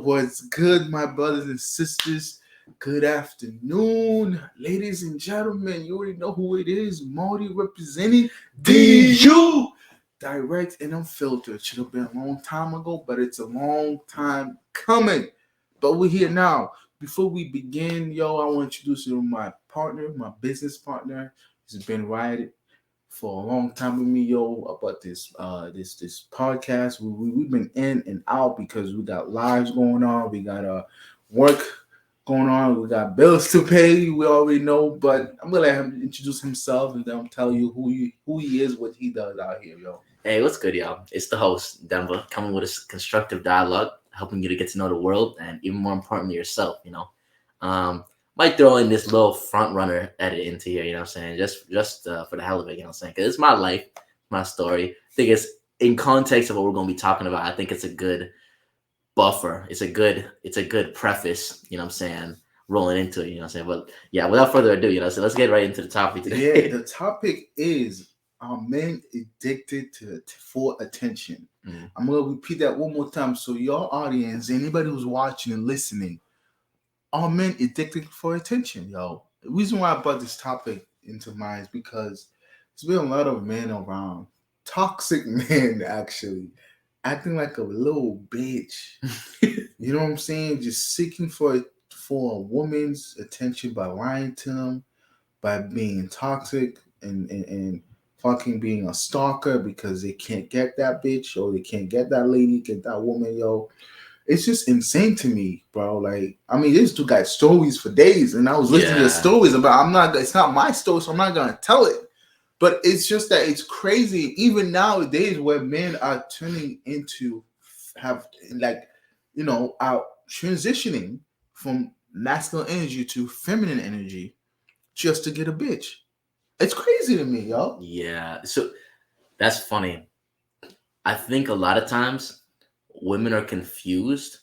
what's good, my brothers and sisters? Good afternoon, ladies and gentlemen. You already know who it is. Marty representing DU. Direct and Unfiltered. Should have been a long time ago, but it's a long time coming. But we're here now. Before we begin, I want to introduce you to my partner, my business partner. He's been riding for a long time with me, about this podcast. We've been in and out because we got lives going on, we got work going on, we got bills to pay. We already know, but I'm gonna let him introduce himself and then tell you who he is, what he does out here, yo. Hey, what's good, y'all? It's the host, Denver, coming with a constructive dialogue, helping you to get to know the world and even more importantly yourself. Might throw in this little front runner edit into here, what I'm saying? Just for the hell of it, what I'm saying? Because it's my life, my story. I think it's in context of what we're going to be talking about. I think it's a good buffer. It's a good preface, what I'm saying, rolling into it, what I'm saying? But yeah, without further ado, so let's get right into the topic today. Yeah, the topic is, are men addicted for attention? Mm-hmm. I'm going to repeat that one more time. So your audience, anybody who's watching and listening, are men addicted for attention, yo? The reason why I brought this topic into mind is because there's been a lot of men around, toxic men actually, acting like a little bitch. You know what I'm saying? Just seeking for a woman's attention by lying to them, by being toxic and fucking being a stalker because they can't get that bitch or they can't get that lady, get that woman, yo. It's just insane to me, bro. Like, I mean, this dude got stories for days, and I was listening to the stories about. It's not my story, so I'm not gonna tell it. But it's just that it's crazy, even nowadays, where men are turning into are transitioning from masculine energy to feminine energy, just to get a bitch. It's crazy to me, yo. Yeah, so that's funny. I think a lot of times women are confused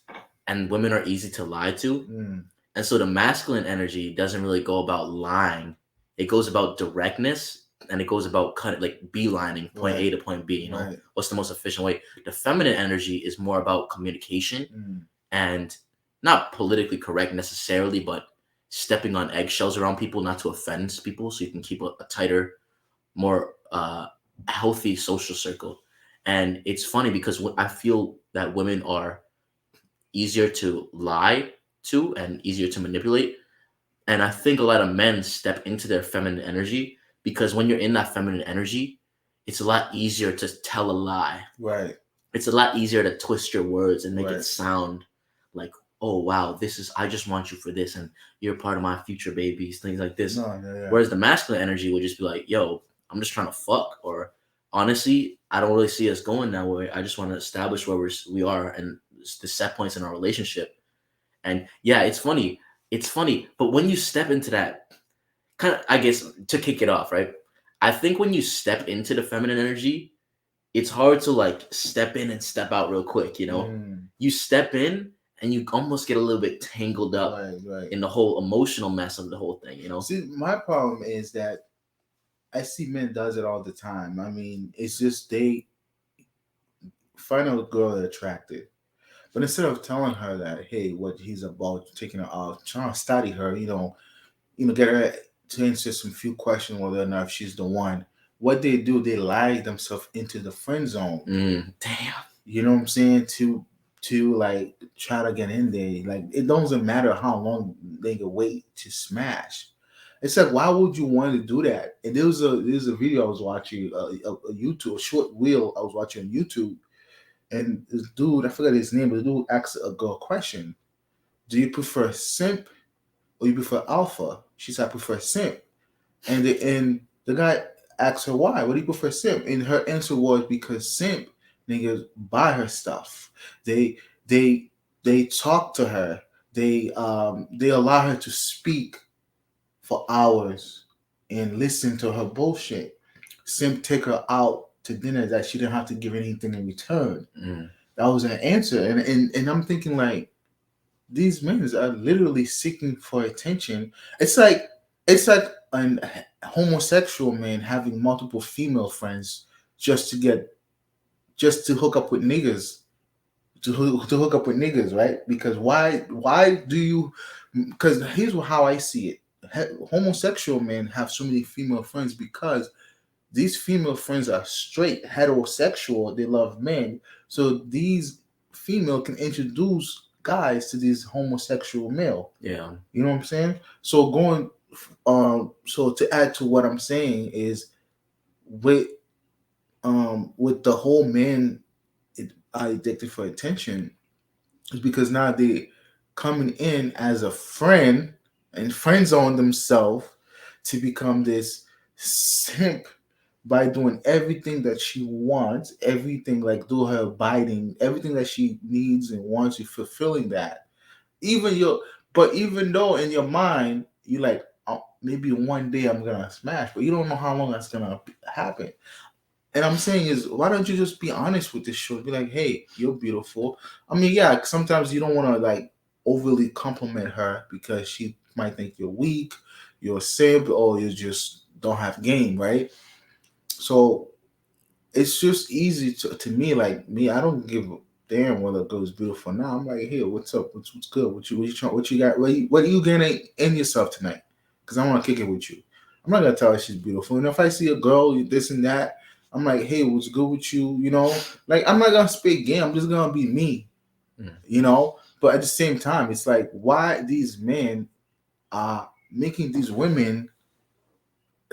and women are easy to lie to. And so the masculine energy doesn't really go about lying. It goes about directness and it goes about beelining point A to point B, what's the most efficient way. The feminine energy is more about communication and not politically correct necessarily, but stepping on eggshells around people, not to offend people, so you can keep a tighter, more healthy social circle. And it's funny because I feel that women are easier to lie to and easier to manipulate. And I think a lot of men step into their feminine energy because when you're in that feminine energy, it's a lot easier to tell a lie. Right. It's a lot easier to twist your words and make it sound like, oh, wow, I just want you for this and you're part of my future babies, things like this. Whereas the masculine energy would just be like, yo, I'm just trying to fuck, or honestly, I don't really see us going that way. I just want to establish where we are and the set points in our relationship. And yeah, it's funny. But when you step into that, kind of, I guess, to kick it off, right? I think when you step into the feminine energy, it's hard to step in and step out real quick, You step in and you almost get a little bit tangled up in the whole emotional mess of the whole thing, See, my problem is that I see men does it all the time. I mean, it's just they find a girl they're attracted, but instead of telling her that, hey, what he's about, taking her out, trying to study her, get her to answer some few questions whether or not if she's the one. What they do, they lie themselves into the friend zone. Damn. You know what I'm saying? To try to get in there. It doesn't matter how long they can wait to smash. It's like, why would you want to do that? And there's a video I was watching, a short reel I was watching on YouTube, and this dude, I forgot his name, but the dude asked a girl a question: do you prefer simp or you prefer alpha? She said, I prefer simp. And the guy asked her why. What do you prefer simp? And her answer was, because simp niggas buy her stuff. They talk to her. They allow her to speak for hours and listen to her bullshit. Simp take her out to dinner that she didn't have to give anything in return. That was an answer. And I'm thinking, like, these men are literally seeking for attention. It's like an homosexual man having multiple female friends just to hook up with niggas to hook up with niggas, right? Because why do you? Because here's how I see it: homosexual men have so many female friends because these female friends are straight, heterosexual. They love men, so these female can introduce guys to these homosexual male. Yeah. You know what I'm saying? So so to add to what I'm saying is with with the whole men are addicted for attention is because now they coming in as a friend and friends on themselves to become this simp by doing everything that she wants, everything like do her abiding, everything that she needs and wants, you fulfilling that. Even your, but even though in your mind you like, oh, maybe one day I'm gonna smash, but you don't know how long that's gonna happen. And I'm saying is, why don't you just be honest with this show? Be like, hey, you're beautiful. I mean, yeah, sometimes you don't want to like overly compliment her because she might think you're weak, you're a simp, or you just don't have game, right? So it's just easy to me. Like me, I don't give a damn whether a girl's beautiful or not. I'm like, hey, what's up? What's good? What you trying? What you got? What are you getting in yourself tonight? Because I want to kick it with you. I'm not gonna tell her she's beautiful. And if I see a girl this and that, I'm like, hey, what's good with you? You know, like I'm not gonna speak game. I'm just gonna be me. You know. But at the same time, it's like why these men are making these women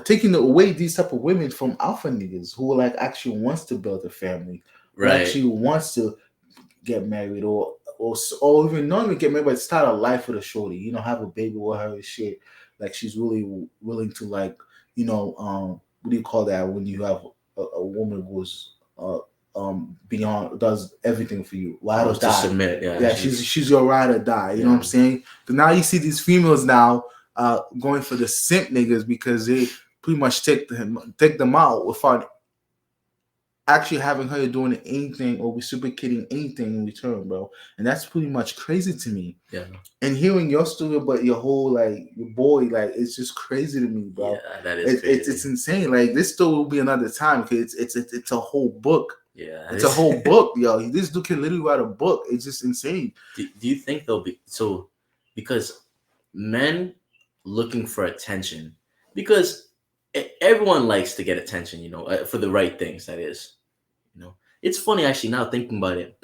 taking away these type of women from alpha niggas who like actually wants to build a family, who Right. actually wants to get married or even not even get married, but start a life with a shorty. You know, have a baby with her and shit. Like she's really willing to like, you know, what do you call that when you have a woman who's beyond does everything for you, ride or To die. submit, yeah. Yeah, she's your ride or die. You know what I'm saying? But now you see these females now going for the simp niggas because they pretty much take them out without actually having her doing anything or reciprocating anything in return, bro. And that's pretty much crazy to me. Yeah. And hearing your story, but your whole like your boy, like it's just crazy to me, bro. Yeah, that is crazy. It's insane. Like this story will be another time because it's a whole book. Yeah, it's a whole book, yo. This dude can literally write a book. It's just insane. Do you think they'll be so? Because men looking for attention, because everyone likes to get attention, you know, for the right things. That is, you know, it's funny actually now thinking about it.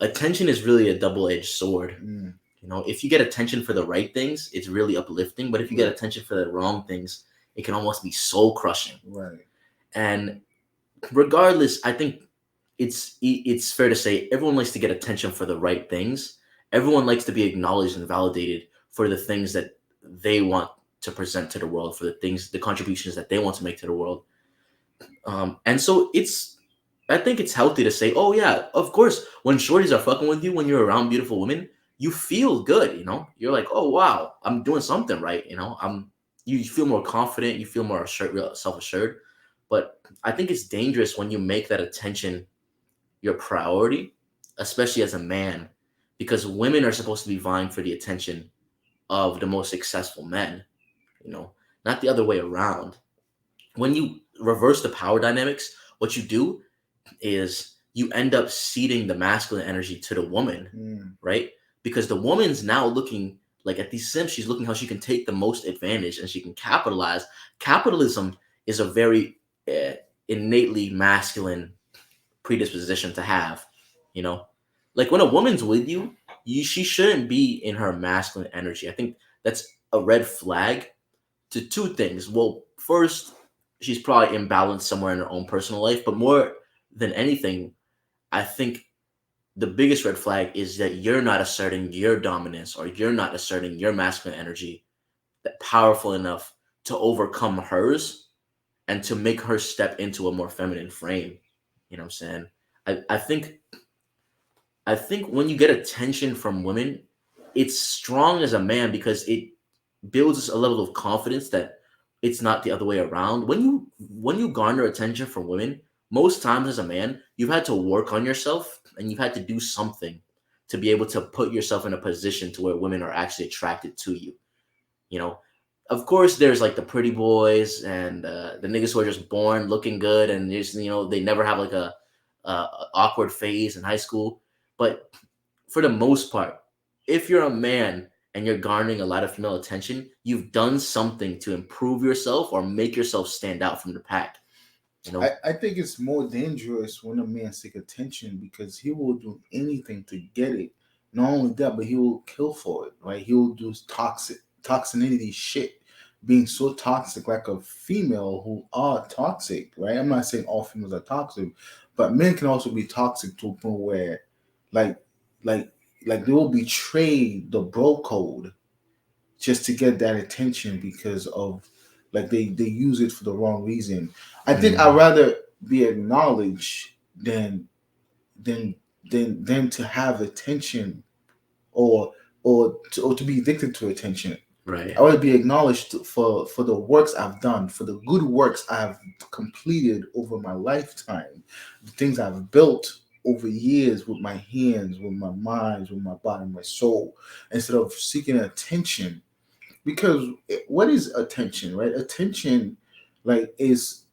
Attention is really a double-edged sword. You know, if you get attention for the right things, it's really uplifting. But if you get attention for the wrong things, it can almost be soul crushing. Right. And regardless, I think it's fair to say everyone likes to get attention for the right things. Everyone likes to be acknowledged and validated for the things that they want to present to the world, for the contributions that they want to make to the world. And so I think it's healthy to say, oh yeah, of course, when shorties are fucking with you, when you're around beautiful women, you feel good, you know? You're like, oh wow, I'm doing something right, you know? You feel more confident, you feel more self-assured. But I think it's dangerous when you make that attention your priority, especially as a man, because women are supposed to be vying for the attention of the most successful men, you know, not the other way around. When you reverse the power dynamics, what you do is you end up ceding the masculine energy to the woman, right? Because the woman's now looking like at these simps, she's looking how she can take the most advantage and she can capitalize. Capitalism is a very innately masculine predisposition to have, you know, like when a woman's with you, she shouldn't be in her masculine energy. I think that's a red flag to two things. Well, first, she's probably imbalanced somewhere in her own personal life, but more than anything, I think the biggest red flag is that you're not asserting your dominance or you're not asserting your masculine energy that powerful enough to overcome hers and to make her step into a more feminine frame. You know what I'm saying? I think when you get attention from women, it's strong as a man because it builds a level of confidence that it's not the other way around. When you garner attention from women, most times as a man, you've had to work on yourself and you've had to do something to be able to put yourself in a position to where women are actually attracted to you. You know, of course, there's like the pretty boys and the niggas who are just born looking good and just, you know, they never have like a awkward phase in high school. But for the most part, if you're a man and you're garnering a lot of female attention, you've done something to improve yourself or make yourself stand out from the pack. You know, I think it's more dangerous when a man seek attention because he will do anything to get it. Not only that, but he will kill for it. Right? He will do toxicity shit, being so toxic, like a female who are toxic. Right? I'm not saying all females are toxic, but men can also be toxic to a point where, like, like, like they will betray the bro code just to get that attention because of like they use it for the wrong reason. I think I'd rather be acknowledged than than than to have attention or or to be addicted to attention. right? I want to be acknowledged for the works I've done, for the good works I've completed over my lifetime, the things I've built over years with my hands, with my mind, with my body, my soul, instead of seeking attention. Because what is attention, right? Attention, like, is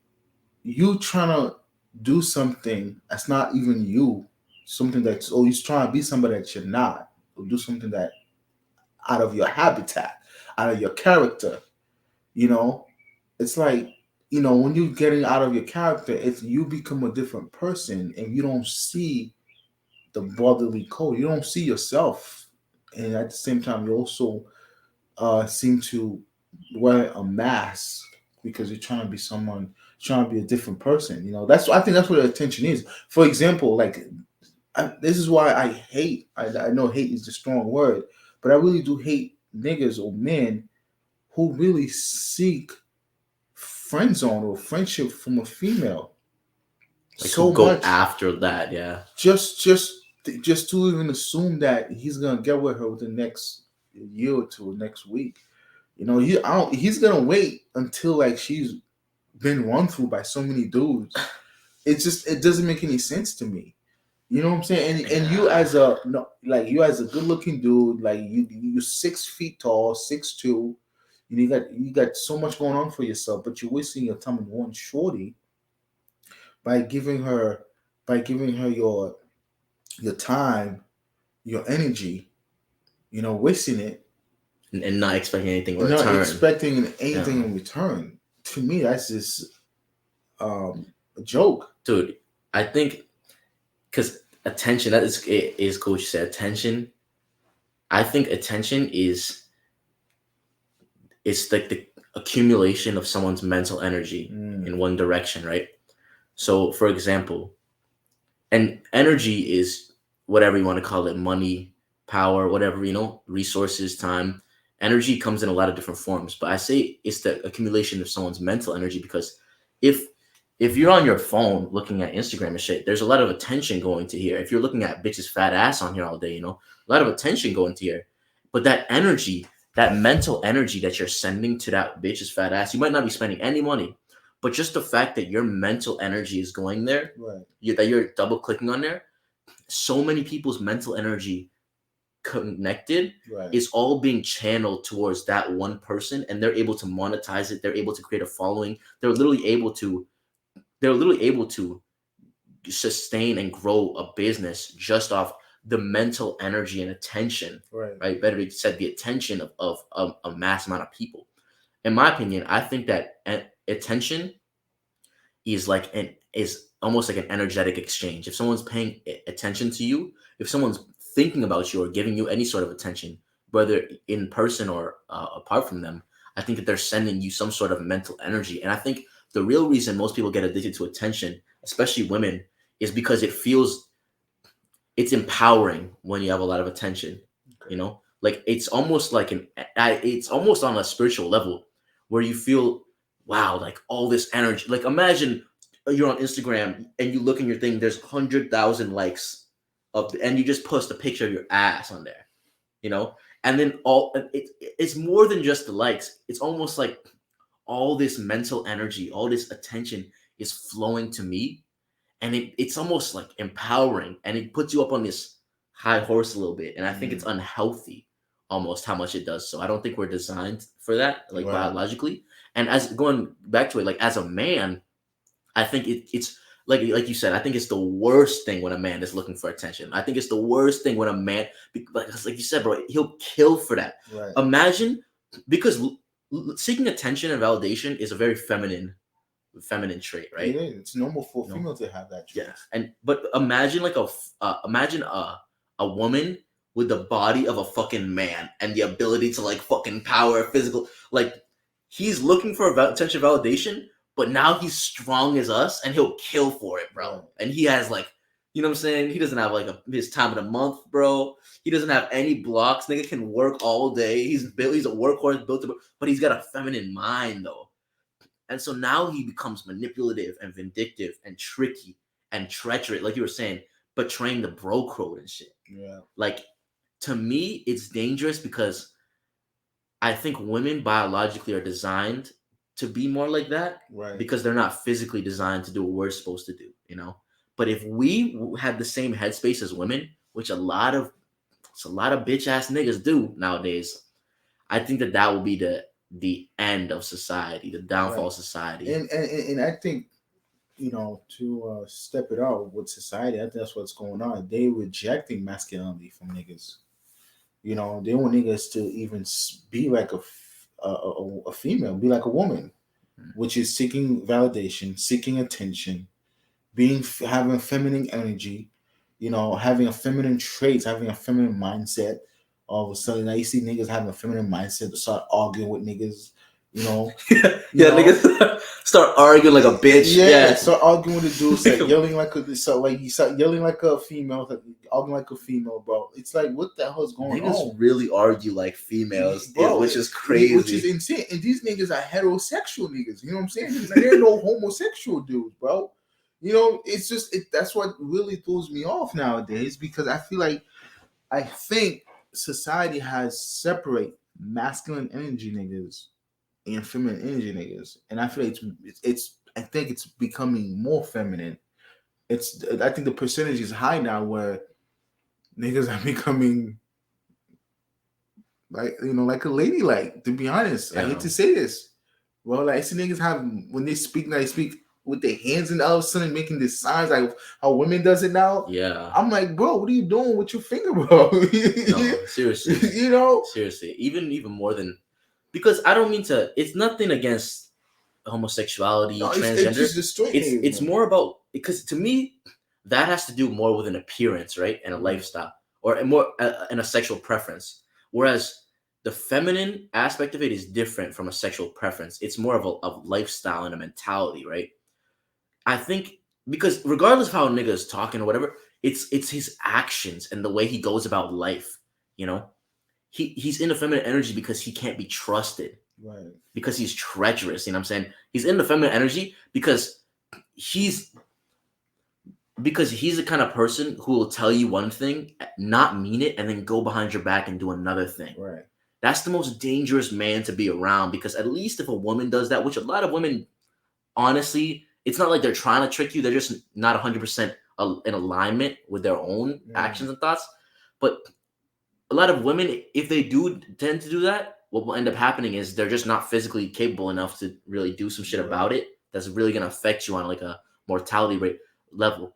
you trying to do something that's not even you, something that's, or you're trying to be somebody that you're not, or do something that out of your habitat, out of your character. You know, it's like, when you're getting out of your character, it's you become a different person, and you don't see the brotherly code. You don't see yourself, and at the same time, you also seem to wear a mask because you're trying to be someone, trying to be a different person. That's, I think that's what attention is. For example, like, this is why I hate. I know hate is a strong word, but I really do hate niggas or men who really seek friend zone or friendship from a female Like who so go much, after that? Yeah, just to even assume that he's gonna get with her within the next year or two, or next week. He's gonna wait until like she's been run through by so many dudes. It doesn't make any sense to me. You know what I'm saying? And you yeah. as a no, like you as a good looking dude, like you're 6 feet tall, 6'2". You got so much going on for yourself, but you're wasting your time on one shorty by giving her your time, your energy, wasting it And not expecting anything in and not return. expecting Yeah, anything in return. To me, that's just a joke. dude. I think because attention, that is cool. What you said attention. I think attention is it's like the accumulation of someone's mental energy in one direction, right? So, for example, and energy is whatever you want to call it, money, power, whatever, resources, time. Energy comes in a lot of different forms, but I say it's the accumulation of someone's mental energy because if if you're on your phone looking at Instagram and shit, there's a lot of attention going to here. If you're looking at bitches fat ass on here all day, a lot of attention going to here. But that energy, that mental energy that you're sending to that bitch's fat ass, you might not be spending any money, but just the fact that your mental energy is going there, Right. that you're double clicking on there, so many people's mental energy connected Right. is all being channeled towards that one person, and they're able to monetize it. They're able to create a following. They're literally able to sustain and grow a business just off the mental energy and attention, Right. right? Better be said, the attention of a mass amount of people. In my opinion, I think that attention is almost like an energetic exchange. If someone's paying attention to you, if someone's thinking about you or giving you any sort of attention, whether in person or apart from them, I think that they're sending you some sort of mental energy. And I think the real reason most people get addicted to attention, especially women, is because it's empowering when you have a lot of attention. Okay. Like it's almost on a spiritual level where you feel, wow, like all this energy. Like imagine you're on Instagram and you look in your thing, there's 100,000 likes and you just post a picture of your ass on there, and then it's more than just the likes. It's almost like all this mental energy, all this attention is flowing to me, and it's almost like empowering, and it puts you up on this high horse a little bit, and I think it's unhealthy almost how much it does. So I don't think we're designed for that, like Right. biologically. And as going back to it, like as a man, I think it's like you said, I think it's the worst thing when a man is looking for attention. I think it's the worst thing when a man, like you said, bro, he'll kill for that. Right. Imagine, because seeking attention and validation is a very feminine trait, right? It is. It's normal for a female to have that trait. Yeah, but imagine like imagine a woman with the body of a fucking man and the ability to like fucking power physical, like he's looking for attention validation, but now he's strong as us and he'll kill for it, bro. Right. And he has like, you know what I'm saying? He doesn't have like his time of the month, bro. He doesn't have any blocks. Nigga can work all day. He's a workhorse built to, but he's got a feminine mind though. And so now he becomes manipulative and vindictive and tricky and treacherous, like you were saying, betraying the bro code and shit. Yeah. Like, to me, it's dangerous because I think women biologically are designed to be more like that, right? Because they're not physically designed to do what we're supposed to do, you know. But if we had the same headspace as women, which a lot of bitch ass niggas do nowadays, I think that will be the end of society, the downfall of society. And I think, you know, to step it out with society, I think that's what's going on. They rejecting masculinity from niggas. You know, they want niggas to even be like a female, be like a woman, which is seeking validation, seeking attention, having feminine energy, you know, having a feminine traits, having a feminine mindset. All of a sudden, now you see niggas having a feminine mindset to start arguing with niggas, you know. Niggas start arguing like a bitch. Yeah, start arguing with a dude, start yelling like you start yelling like a female, like arguing like a female, bro. It's like, what the hell is going on? Niggas really argue like females, bro, which is crazy. Which is insane. And these niggas are heterosexual niggas. You know what I'm saying? There are no homosexual dudes, bro. You know, it's just that's what really throws me off nowadays, because I think society has separate masculine energy niggas and feminine energy niggas, and I feel like I think it's becoming more feminine. I think the percentage is high now where niggas are becoming like, you know, like a ladylike. To be honest, I hate to say this, well, like I see niggas have, when they speak with their hands, and all of a sudden making these signs like how women does it now. Yeah, I'm like, bro, what are you doing with your finger, bro? No, seriously. You know, seriously, even more than, because I don't mean to. It's nothing against homosexuality, transgender. It's more about, because to me that has to do more with an appearance, right, and a lifestyle, or more and a sexual preference. Whereas the feminine aspect of it is different from a sexual preference. It's more of a lifestyle and a mentality, right? I think, because regardless of how a nigga is talking or whatever, it's his actions and the way he goes about life. You know, he's in the feminine energy because he can't be trusted, right? Because he's treacherous. You know what I'm saying? He's in the feminine energy because he's the kind of person who will tell you one thing, not mean it, and then go behind your back and do another thing. Right. That's the most dangerous man to be around, because at least if a woman does that, which a lot of women, honestly, it's not like they're trying to trick you. They're just not 100% in alignment with their own actions and thoughts. But a lot of women, if they do tend to do that, what will end up happening is they're just not physically capable enough to really do some shit about it that's really going to affect you on like a mortality rate level.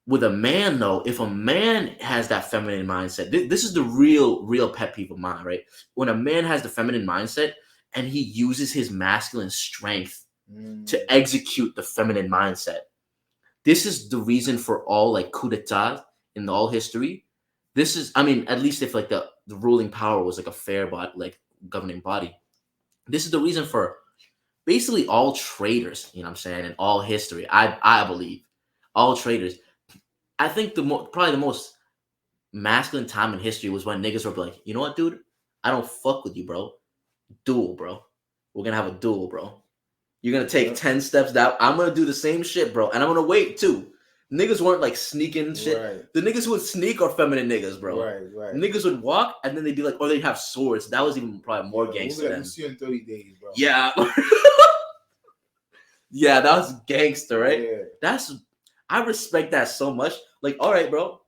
With a man, though, if a man has that feminine mindset, this is the real pet peeve of mine, right? When a man has the feminine mindset and he uses his masculine strength to execute the feminine mindset, this is the reason for all like coup d'etat in all history. This is, I mean, at least if like the ruling power was like a fair like governing body, this is the reason for basically all traitors, you know what I'm saying, in all history. I believe all traitors. I think probably the most masculine time in history was when niggas were like, you know what, dude? I don't fuck with you, bro. Duel, bro. We're going to have a duel, bro. You're going to take 10 steps down. I'm going to do the same shit, bro. And I'm going to wait, too. Niggas weren't like sneaking shit. Right. The niggas who would sneak are feminine niggas, bro. Right. Niggas would walk, and then they'd be like, or they'd have swords. That was even probably more gangster than... See you in 30 days, bro. Yeah. Yeah, that was gangster, right? Yeah. I respect that so much. Like, all right, bro.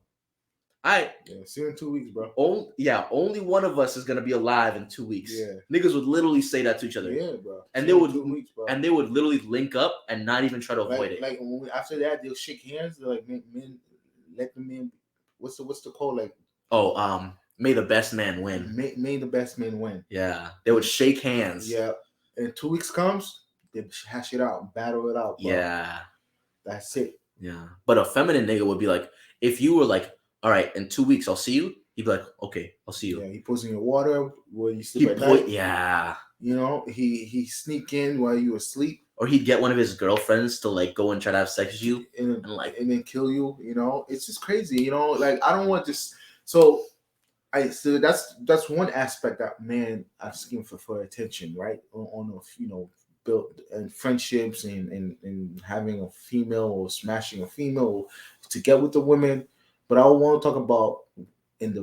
I Yeah, see you in 2 weeks, bro. only one of us is gonna be alive in 2 weeks. Yeah. Niggas would literally say that to each other. Yeah, bro. And See they you in would 2 weeks, bro. and they would literally link up and not even try to avoid it. Like after that, they'll shake hands. They're like, men, let the men. What's the call? Like, may the best man win. May the best man win. Yeah, they would shake hands. Yeah, and 2 weeks comes, they hash it out, battle it out. Bro. Yeah, that's it. Yeah, but a feminine nigga would be like, if you were like, all right, in 2 weeks I'll see you. He'd be like, okay, I'll see you. Yeah, he puts in your water where you sleep at night. Yeah. You know, he sneak in while you asleep. Or he'd get one of his girlfriends to like go and try to have sex with you and then kill you. You know, it's just crazy. You know, like I don't want this. So that's one aspect that man asking for attention, right? On built and friendships and having a female or smashing a female to get with the women. But I want to talk about in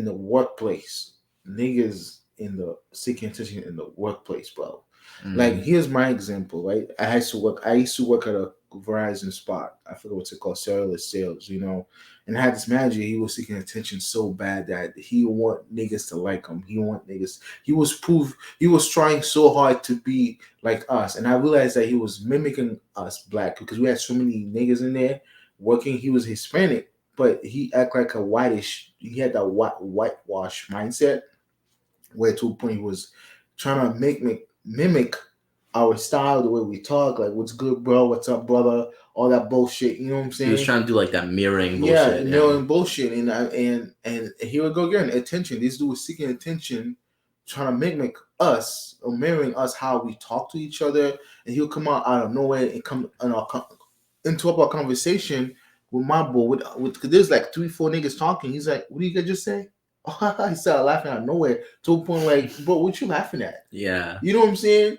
the workplace, niggas in the seeking attention in the workplace, bro. Mm-hmm. Like here's my example, right? I used to work at a Verizon spot. I forget what's it called, cellular sales, you know. And I had this manager. He was seeking attention so bad that he want niggas to like him. He want niggas. He was trying so hard to be like us. And I realized that he was mimicking us black because we had so many niggas in there working. He was Hispanic, but he act like a whitish. He had that whitewash mindset, where to a point he was trying to mimic our style, the way we talk, like what's good, bro, what's up, brother, all that bullshit. You know what I'm saying? He was trying to do like that mirroring bullshit. Yeah, mirroring bullshit, and here we go again. Attention. This dude was seeking attention, trying to mimic us or mirroring us how we talk to each other, and he'll come out of nowhere and come interrupt our conversation with my boy. With there's like 3-4 niggas talking. He's like, "What do you guys just say?" He started laughing out of nowhere to a point like, "Bro, what you laughing at?" Yeah, you know what I'm saying?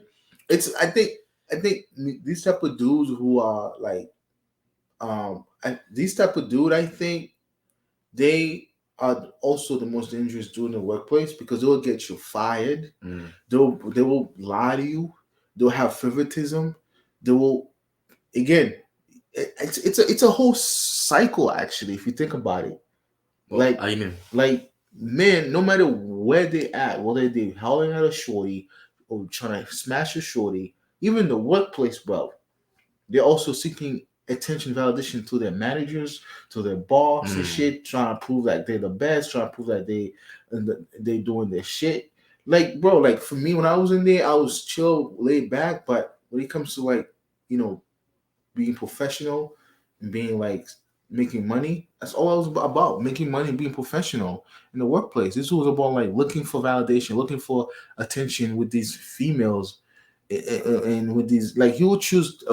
I think these type of dudes who are like, these type of dude, I think they are also the most dangerous dude in the workplace because they'll get you fired. Mm. They will lie to you. They'll have favoritism. They will, again, it's a whole cycle actually if you think about it. Well, how you mean? Like men, no matter where they at, whether they howling at a shorty or trying to smash a shorty, even the workplace, bro, they're also seeking attention, validation to their managers, to their boss and shit, trying to prove that they're the best, trying to prove that they doing their shit. Like, bro, like for me, when I was in there, I was chill, laid back, but when it comes to like, you know, being professional and being like making money, that's all I was about, making money and being professional in the workplace. This was about like looking for validation, looking for attention with these females, and with these, like he would choose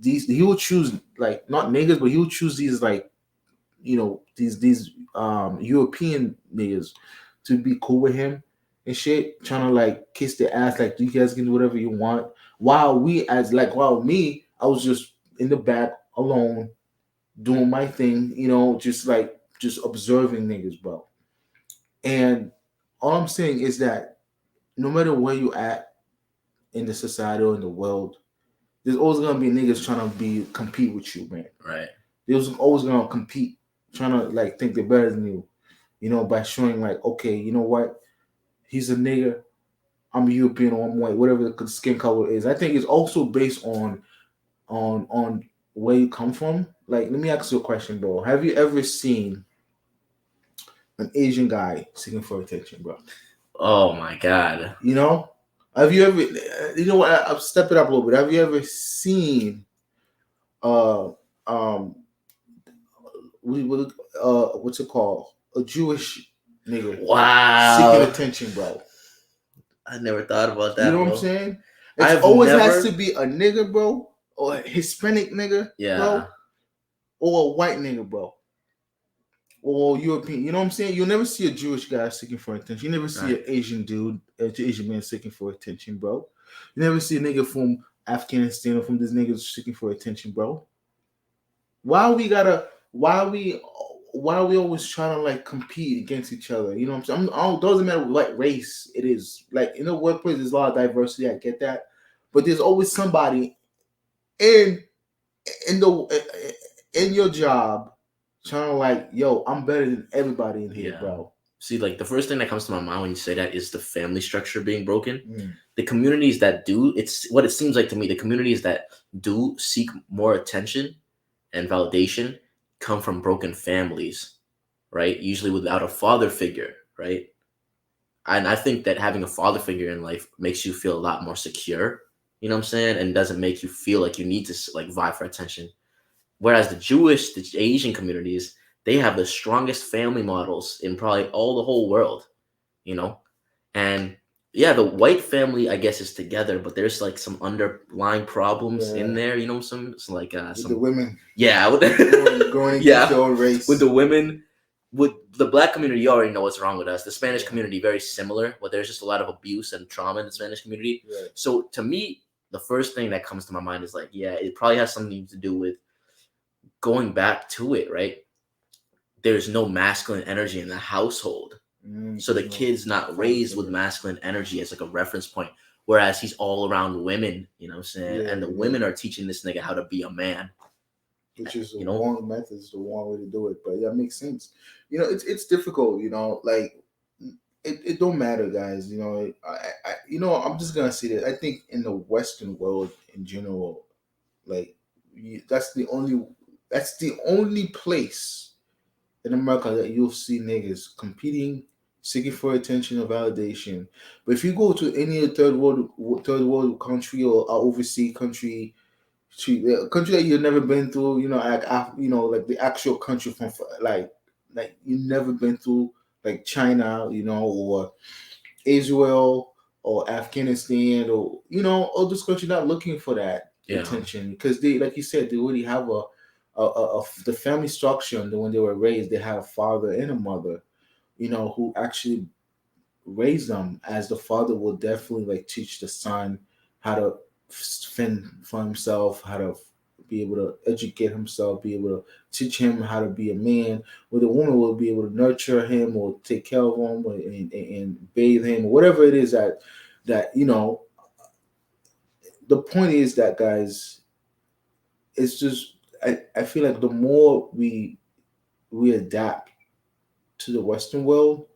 he would choose like not niggas, but he would choose these like, you know, these European niggas to be cool with him and shit, trying to like kiss their ass, like you guys can do whatever you want, while me, I was just in the back alone doing my thing, you know, just observing niggas, bro. And all I'm saying is that no matter where you at in the society or in the world, there's always gonna be niggas trying to compete with you, man. Right. There's always gonna compete, trying to like think they're better than you know, by showing like, okay, you know what, he's a nigga, I'm a European or I'm white, whatever the skin color is. I think it's also based on where you come from. Like, let me ask you a question, bro. Have you ever seen an Asian guy seeking for attention, bro? Oh my god. You know? Have you ever, you know what, I'll step it up a little bit. Have you ever seen what's it called? A Jewish nigga. Wow. Seeking attention, bro. I never thought about that. You know what I'm saying? It always has to be a nigga, bro, or a Hispanic nigga, bro, or a white nigga, bro, or European. You know what I'm saying? You'll never see a Jewish guy seeking for attention. You never see an Asian dude, an Asian man seeking for attention, bro. You never see a nigga from Afghanistan or from this nigga seeking for attention, bro. Why are we always trying to like compete against each other? You know what I'm saying? It doesn't matter what race it is. Like in the workplace, there's a lot of diversity. I get that, but there's always somebody in your job trying to like, yo, I'm better than everybody in here, Yeah. bro. See, like the first thing that comes to my mind when you say that is the family structure being broken. Mm. The communities that do, it's what it seems like to me, the communities that do seek more attention and validation come from broken families, right? Usually without a father figure, right? And I think that having a father figure in life makes you feel a lot more secure, you know what I'm saying? And doesn't make you feel like you need to like vie for attention. Whereas the Asian communities, they have the strongest family models in probably all the whole world, you know? And yeah, the white family, I guess, is together, but there's like some underlying problems in Yeah. there, you know, some like With the some women yeah, going against yeah, their own with race. the women, with the black community, you already know what's wrong with us. The Spanish Yeah. community, very similar, but there's just a lot of abuse and trauma in the Spanish community. Right. So to me, the first thing that comes to my mind is like, yeah, it probably has something to do with going back to it, right? There's no masculine energy in the household. So the There's no kid's not father raised with figure. masculine energy as like a reference point. Whereas he's all around women, you know what I'm saying? Yeah, And the yeah. women are teaching this nigga how to be a man. Which is the You know? wrong method, is the wrong way to do it. But yeah, it makes sense. It's difficult. Like it don't matter, guys. I'm just gonna say that I think in the Western world in general, like that's the only place in America that you'll see niggas competing, seeking for attention or validation. But if you go to any third world country or overseas country, to a country that you've never been through, like the actual country from like you've never been through, like China, or Israel or Afghanistan, or all those countries not looking for that Yeah. attention, because they, like you said, they already have the family structure, and when they were raised, they have a father and a mother, who actually raise them, as the father will definitely like teach the son how to fend for himself, how to be able to educate himself, be able to teach him how to be a man. Where the woman will be able to nurture him or take care of him, and bathe him, or whatever it is that. The point is that, guys, it's just I feel like the more we adapt to the Western world,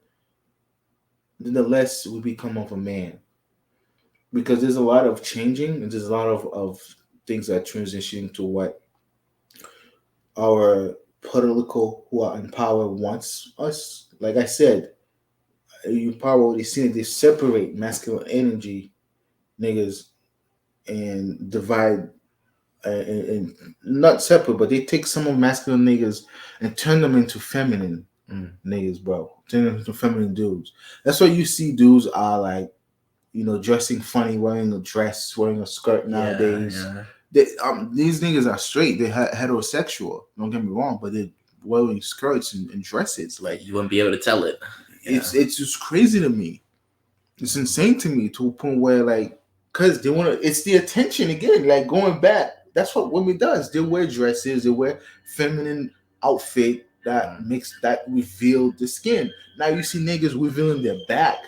then the less we become of a man, because there's a lot of changing, and there's a lot of things that are transitioning to what our political who are in power wants us. Like I said, you probably already seen it. They separate masculine energy, niggas, and divide, and not separate, but they take some of masculine niggas and turn them into feminine niggas, bro. Turn them into feminine dudes. That's why you see dudes are like, dressing funny, wearing a dress, wearing a skirt nowadays. Yeah. These niggas are straight. They're heterosexual. Don't get me wrong, but they're wearing skirts and dresses. Like, You wouldn't be able to tell it. it's just crazy to me. It's insane to me, to a point where, like, cause they want to. It's the attention again. Like, going back, that's what women does. They wear dresses. They wear feminine outfit that reveal the skin. Now you see niggas revealing their back,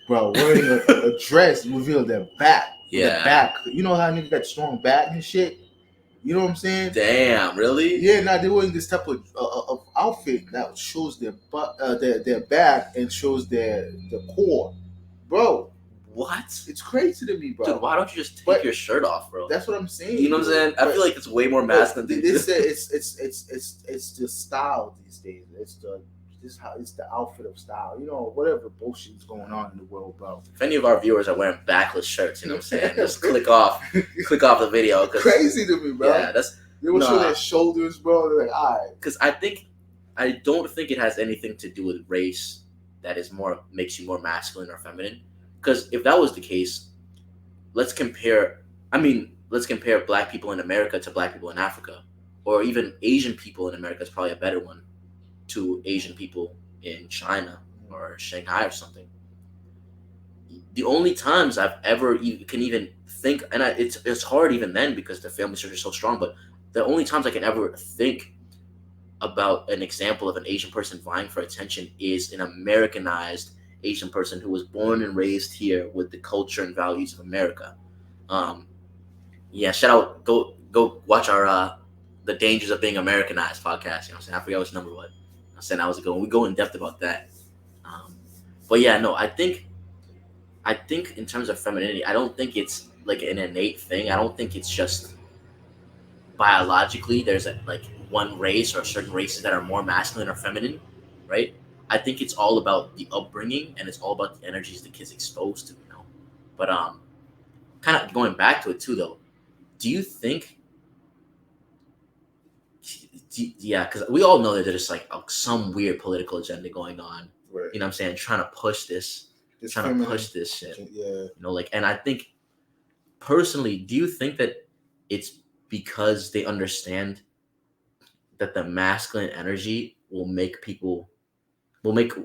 bro, wearing a dress reveal their back. Yeah. Their back. You know how niggas got strong back and shit? You know what I'm saying? Damn, really? Yeah, now they're wearing this type of outfit that shows their butt, their back, and shows the core, bro. What? It's crazy to me, bro. Dude, why don't you just take your shirt off, bro? That's what I'm saying. You know what I'm saying? I feel like it's way more masculine. They say it's the style these days. It's the outfit of style. Whatever bullshit's going on in the world, bro. If any of our viewers are wearing backless shirts, you know what I'm saying? Just click off the video. Crazy to me, bro. Yeah, they will show their shoulders, bro. They're like, all right. Because I don't think it has anything to do with race that makes you more masculine or feminine. Because if that was the case, let's compare black people in America to black people in Africa, or even Asian people in America is probably a better one, to Asian people in China or Shanghai or something. The only times I've ever can even think, and it's hard even then because the family structure is so strong, but the only times I can ever think about an example of an Asian person vying for attention is an Americanized Asian person who was born and raised here with the culture and values of America. Yeah, shout out, go watch our the dangers of being Americanized podcast. You know what I'm saying? I forget which number what. I said I was going. We go in depth about that. Um, but yeah, no, I think in terms of femininity, I don't think it's like an innate thing. I don't think it's just biologically there's a, like one race or certain races that are more masculine or feminine, right? I think it's all about the upbringing and it's all about the energies the kids exposed to, you know. But kind of going back to it too, though. Do you think yeah, because we all know that there's like some weird political agenda going on. Right. You know what I'm saying? Trying to push this, trying to push this shit. Yeah. You know, like, and I think personally, do you think that it's because they understand that the masculine energy will make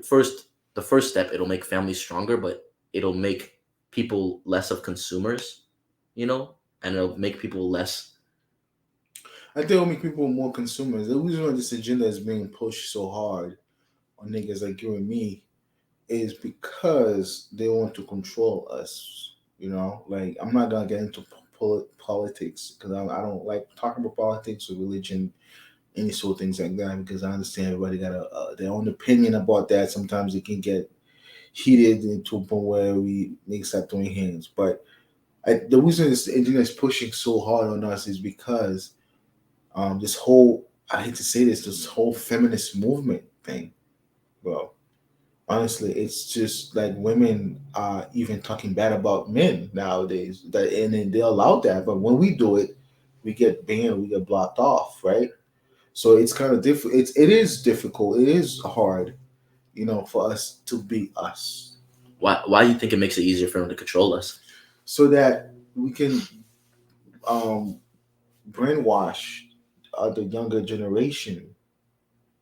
first the first step, it'll make families stronger, but it'll make people less of consumers, you know, and it'll make people less. I think it'll make people more consumers. The reason why this agenda is being pushed so hard on niggas like you and me is because they want to control us. You know, like I'm not gonna get into politics because I don't like talking about politics or religion, any sort of things like that. Because I understand everybody got their own opinion about that. Sometimes it can get heated into a point where we make start throwing hands. But the reason this agenda is pushing so hard on us is because this whole I hate to say this whole feminist movement thing, bro. Honestly, it's just like women are even talking bad about men nowadays. That and then they allow that, but when we do it, we get banned, we get blocked off, right? So it's kind of difficult. It is difficult. It is hard, for us to be us. Why do you think it makes it easier for them to control us? So that we can um, brainwash the younger generation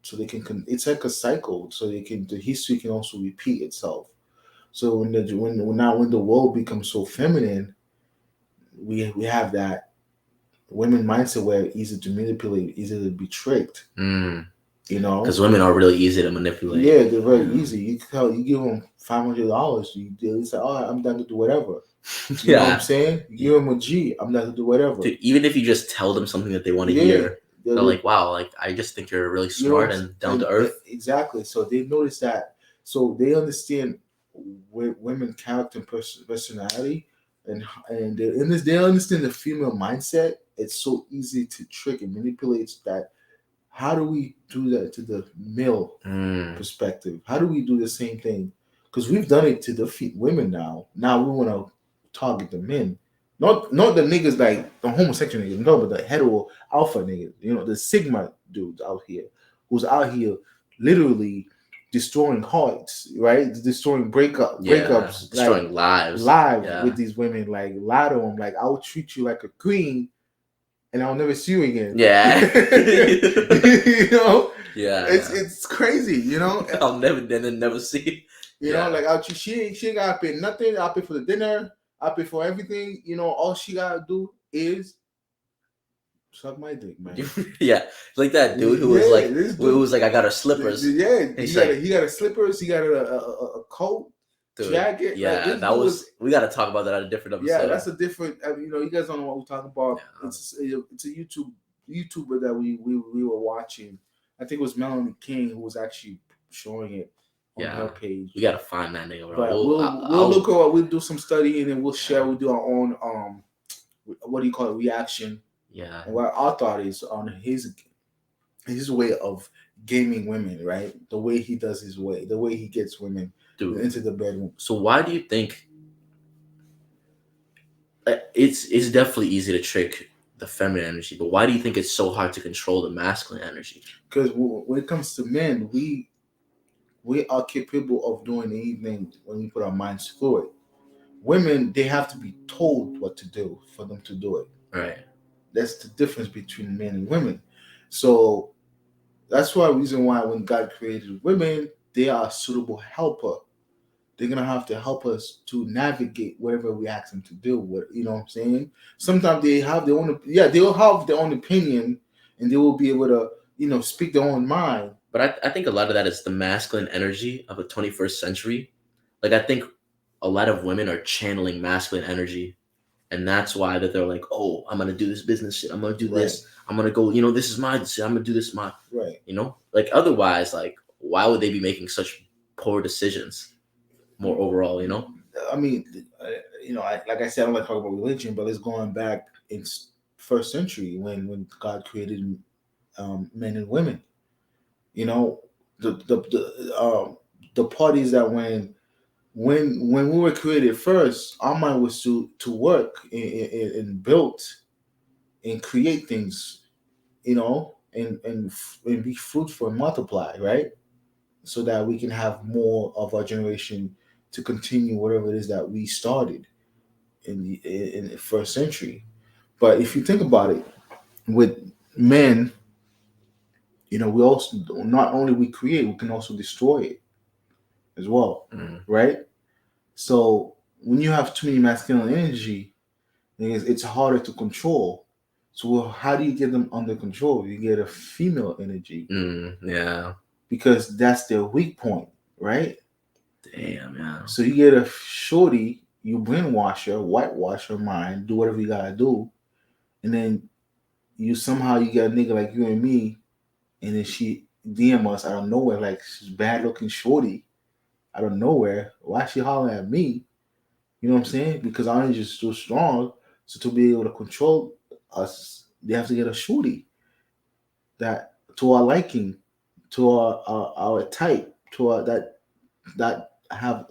so they can it's like a cycle so the history can also repeat itself. So when the world becomes so feminine, we have that women mindset where it's easy to manipulate, easy to be tricked. Because women are really easy to manipulate. Yeah, they're very easy. You give them $500, you say, "Oh, I'm down to do whatever." You know what I'm saying? You give them a G, I'm down to do whatever. Dude, even if you just tell them something that they want to hear, they're like, "Wow, like I just think you're really smart and down to earth." Exactly. So they notice that. So they understand women character and personality, and they understand the female mindset. It's so easy to trick and manipulate that. How do we do that to the male perspective? How do we do the same thing? Because we've done it to defeat women now. Now we want to target the men. Not the niggas like the homosexual niggas, no, but the hetero alpha niggas, the Sigma dudes out here who's out here literally destroying hearts, right? Destroying breakups, destroying lives with these women. Like lie to them, like I'll treat you like a queen, and I'll never see you again. Yeah, it's crazy. I'll never see. Like she ain't gotta pay nothing. I'll pay for the dinner. I'll pay for everything. All she gotta do is suck my dick, man. Yeah, like that dude who was like, I got her slippers. Yeah, he got a slippers. He got a coat, jacket. Yeah, we got to talk about that at a different episode. Yeah, that's a different. You guys don't know what we're talking about. Yeah. It's a YouTuber that we were watching. I think it was Melanie King who was actually showing it on her page. We gotta find that nigga. But we'll look at we'll do some studying and we'll share. We'll do our own what do you call it, reaction. Yeah. And what our thought is on his way of gaming women, right? The way he does his way, the way he gets women into the bedroom. So why do you think it's definitely easy to trick the feminine energy, but why do you think it's so hard to control the masculine energy? Because when it comes to men, we are capable of doing anything when we put our minds through it. Women, they have to be told what to do for them to do it. Right. That's the difference between men and women. So that's reason why when God created women, they are a suitable helper. They're gonna have to help us to navigate whatever we ask them to do. You know what I'm saying? Sometimes they have their own. Yeah, they'll have their own opinion, and they will be able to, speak their own mind. But I think a lot of that is the masculine energy of the 21st century. Like I think a lot of women are channeling masculine energy, and that's why that they're like, oh, I'm gonna do this business shit. I'm gonna do this. I'm gonna go. This is my decision. I'm gonna do this. Right. Like otherwise, like why would they be making such poor decisions? More overall, I mean, like I said, I don't like talking about religion, but it's going back in first century when God created men and women. You know, the parties that when we were created first, our mind was to work and build and create things, and be fruitful and multiply, right? So that we can have more of our generation to continue whatever it is that we started in the first century. But if you think about it, with men, we also not only we create, we can also destroy it as well, right? So when you have too many masculine energy, it's harder to control. So how do you get them under control? You get a female energy, Yeah. because that's their weak point, right? Damn, yeah. So you get a shorty, you brainwash her, whitewash her mind, do whatever you gotta do, and then you get a nigga like you and me, and then she DM us out of nowhere like she's bad looking shorty out of nowhere. Why is she hollering at me? You know what I'm saying? Because our energy is so strong. So to be able to control us, they have to get a shorty that to our liking, to our type, to our that have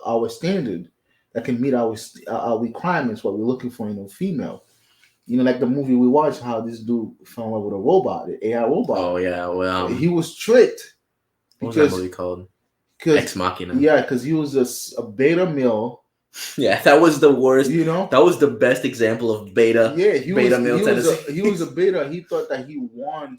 our standard, that can meet our requirements, what we're looking for in a female. Like the movie we watched, how this dude fell in love with a robot, the AI robot. Oh yeah, well, he was tricked what was that because movie called? Ex Machina. Yeah, because he was a beta male. Yeah, that was the worst. That was the best example of beta. Yeah, beta male tendency. He was a beta. He thought that he won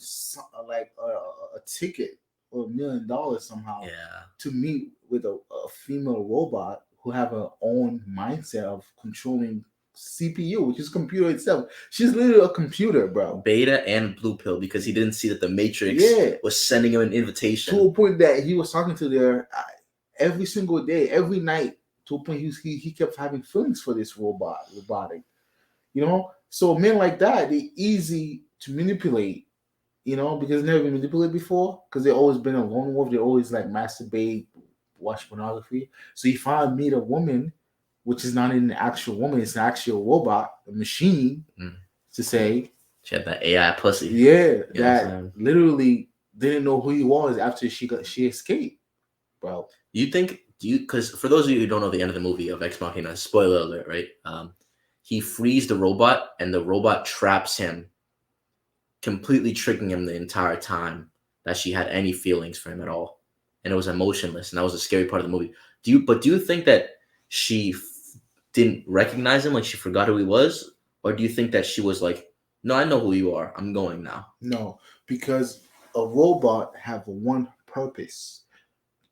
like a ticket or $1 million somehow. Yeah. To meet with a female robot who have her own mindset of controlling CPU, which is computer itself. She's literally a computer, bro. Beta and blue pill, because he didn't see that the Matrix was sending him an invitation. To a point that he was talking to her every single day, every night, to a point he kept having feelings for this robotic. So men like that, they're easy to manipulate, because they've never been manipulated before, because they've always been a lone wolf. They always like masturbate, watch pornography. So you finally meet a woman, which is not an actual woman, it's an actual robot, a machine, to say. She had that AI pussy. Yeah, that literally didn't know who he was after she escaped, bro. Because for those of you who don't know the end of the movie of Ex Machina, spoiler alert, right? He frees the robot, and the robot traps him, completely tricking him the entire time that she had any feelings for him at all, and it was emotionless, and that was a scary part of the movie. Do you think that she didn't recognize him, like she forgot who he was, or do you think that she was like, no, I know who you are, I'm going now? No, because a robot have one purpose.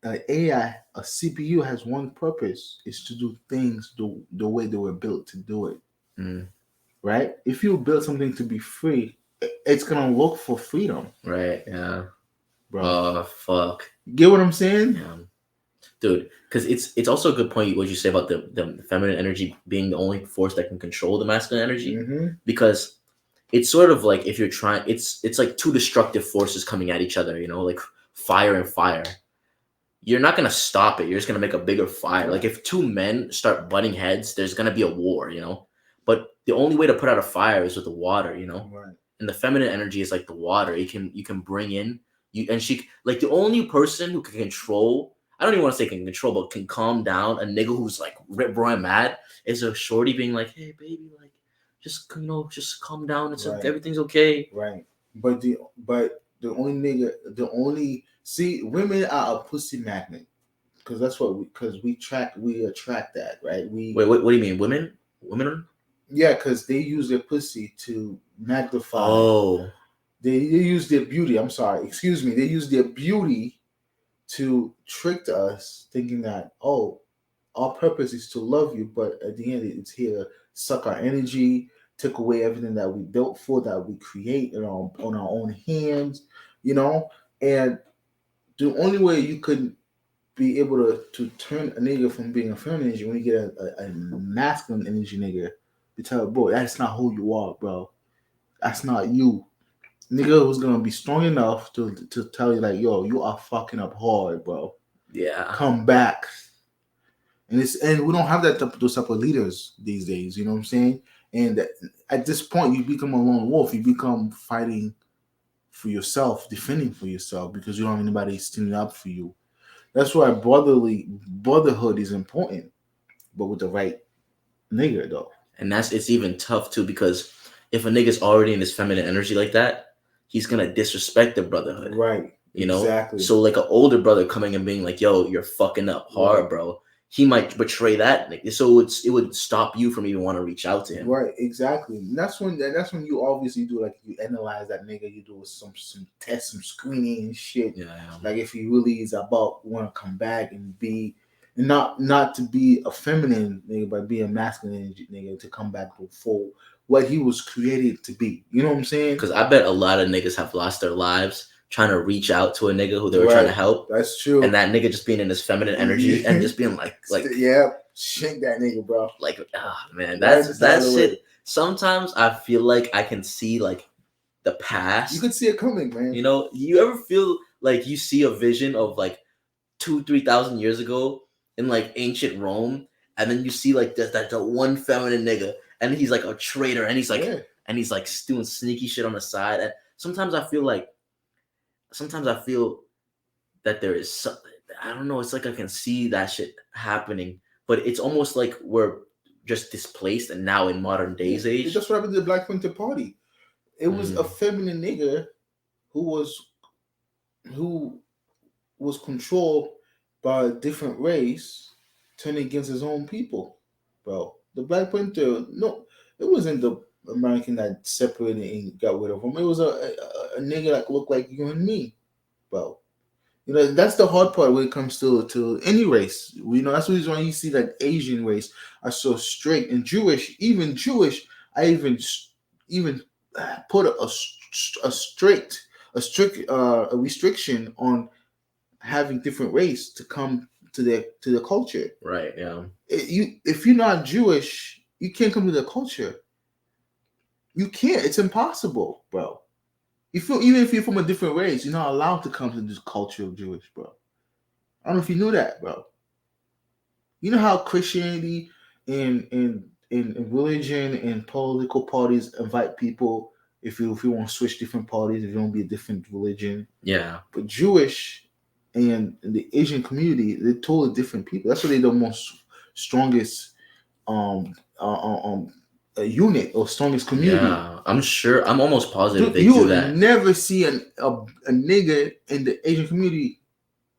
An AI, a CPU has one purpose, is to do things the way they were built to do it. Right? If you build something to be free, it's gonna look for freedom. Right? Yeah. Bro. Fuck. You get what I'm saying? Yeah. Dude, because it's also a good point what you say about the feminine energy being the only force that can control the masculine energy, because it's sort of like if you're trying, it's like two destructive forces coming at each other, like fire and fire. You're not going to stop it. You're just going to make a bigger fire. Like if two men start butting heads, there's going to be a war, but the only way to put out a fire is with the water, Right. And the feminine energy is like the water. You can bring in and she, like, the only person who can control, I don't even want to say can control, but can calm down a nigga who's like rip roaring mad, is a shorty being like, hey baby, like just calm down. It's right. Everything's okay. Right. But the only see, women are a pussy magnet, because that's what we attract that, right? Wait, what do you mean, women are? Yeah, because they use their pussy to magnify. Oh. They use their beauty. I'm sorry. Excuse me. They use their beauty to trick us, thinking that, our purpose is to love you, but at the end, it's here to suck our energy, took away everything that we built for, that we create on our own hands, And the only way you could be able to turn a nigga from being a feminine energy, when you get a masculine energy nigga, you tell her, bro, that's not who you are, bro. That's not you. Nigga was gonna be strong enough to tell you like, yo, you are fucking up hard, bro. Yeah. Come back. And we don't have those type of leaders these days. You know what I'm saying? And at this point, you become a lone wolf. You become fighting for yourself, defending for yourself because you don't have anybody standing up for you. That's why brotherhood is important, but with the right nigga though. And it's even tough too because if a nigga's already in his feminine energy like that, he's gonna disrespect the brotherhood. Right. You know? Exactly. So like an older brother coming and being like, yo, you're fucking up hard, Right. bro. He might betray that nigga. So it would stop you from even want to reach out to him. Right, exactly. And that's when you obviously do like you analyze that nigga, you do some tests, some screening and shit. Yeah. Like if he really is about want to come back and be and not to be a feminine nigga, but be a masculine nigga to come back to full what he was created to be. You know what I'm saying? Because I bet a lot of niggas have lost their lives trying to reach out to a nigga who they were trying to help. That's true. And that nigga just being in his feminine energy and just being like yeah, shank that nigga, bro. Like, man, that's shit. Sometimes I feel like I can see like the past. You can see it coming, man. You know, you ever feel like you see a vision of like 2,000-3,000 years ago in like ancient Rome, and then you see like that one feminine nigga, and he's like a traitor, and he's like doing sneaky shit on the side. And sometimes I feel that there is some, I don't know, it's like I can see that shit happening, but it's almost like we're just displaced and now in modern days age. That's what happened to the Black Panther Party. It was a feminine nigga who was controlled by a different race turning against his own people, bro. The Black Panther, no, it wasn't the American that separated and got rid of him. It was a nigga that looked like you and me, bro. You know, that's the hard part when it comes to any race. You know, that's the reason why you see that Asian race are so strict and Jewish. I even put a strict restriction on having different race to come to the culture. Right. Yeah. If you're not Jewish, you can't come to the culture. You can't. It's impossible, bro. Even if you're from a different race, you're not allowed to come to this culture of Jewish, bro. I don't know if you knew that, bro. You know how Christianity and religion and political parties invite people if you want to switch different parties, if you want to be a different religion. Yeah. But Jewish and the Asian community, they're totally different people. That's why they're the most strongest a unit or strongest community. Yeah, I'm sure. I'm almost positive Dude, they do that. You'll never see a nigga in the Asian community.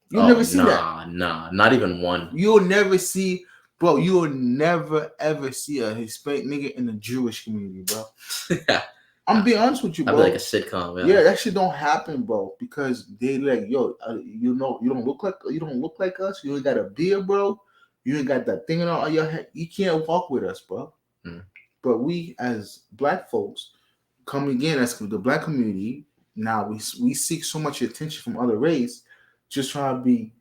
You'll never see that. Nah, not even one. You'll never see, bro. You'll never ever see a Hispanic nigga in the Jewish community, bro. I'm being honest with you, bro. I'd be like a sitcom. Yeah, that shit don't happen, bro. Because they like, yo, you don't look like us. You ain't got a beard, bro. You ain't got that thing on your head. You can't walk with us, bro. But we as Black folks come again as the Black community. Now we seek so much attention from other race, just trying to